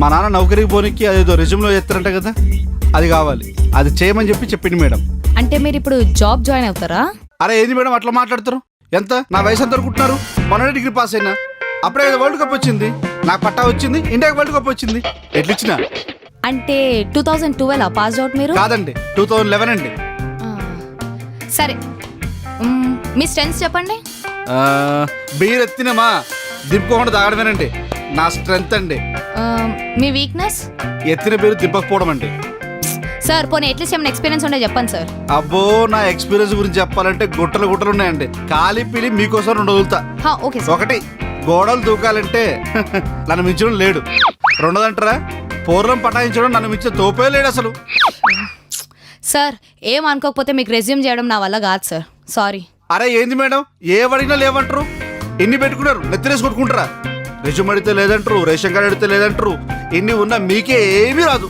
మా నాన్న నౌకరికి పోనీకి అదేదో రెజ్యూమ్లో చేస్తారంట కదా, అది కావాలి. అది చేయమని చెప్పింది మేడం. అంటే మీరు ఇప్పుడు జాబ్ జాయిన్ అవుతారా? అరే ఏంది మేడం అట్లా మాట్లాడతారు? ఎంత నా వయసు ఎంత అనుకుంటున్నారు? మొన్ననే డిగ్రీ పాస్ అయినా. అప్పుడే కదా వరల్డ్ కప్ వచ్చింది, నాకు పట్టా వచ్చింది, ఇండియాకి వరల్డ్ కప్ వచ్చింది. ఎట్లిచ్చినా? అంటే 2012 పాస్ అవుట్ మీరు? కాదండి, 2011 అండి. ఆ, సరే మీ స్ట్రెంగ్స్ చెప్పండి. బీర్ ఎత్తినమా దింపుకోకుండా తాగడమేనండి నా స్ట్రెంగ్త్ అండి. మీ వీక్నెస్? ఎత్తిన బీరు దింపకపోవడం అండి. సార్ పోనీ అట్లీస్ట్ ఏమైనా ఎక్స్పీరియన్స్ ఉంటే చెప్పండి సార్. అబ్బో నా ఎక్స్పీరియన్స్ గురించి చెప్పాలంటే గుట్టలు ఉన్నాయండి. ఖాళీ పీలి మీకోసం 2 వదులుతా. Okay sir. 1, గోడలు దూకాలంటే నన్ను మించడం లేడు. 2 పూర్వం పటాయించడం నన్ను మించిన తోపే లేడు అసలు. సార్ ఏం అనుకోకపోతే మీకు రెజ్యూమ్ చేయడం నా వల్ల కాదు సార్, సారీ. అరే ఏంది మేడం, ఏ అడిగినా లేవంటారు. ఎన్ని పెట్టుకున్నారు, నెత్తిరేసి కొట్టుకుంటారా? రెజ్యూమ్ అడిగితే లేదంటారు, రేషన్ కార్డు అడిగితే లేదంటారు. ఎన్ని ఉన్నా మీకే ఏమీ రాదు.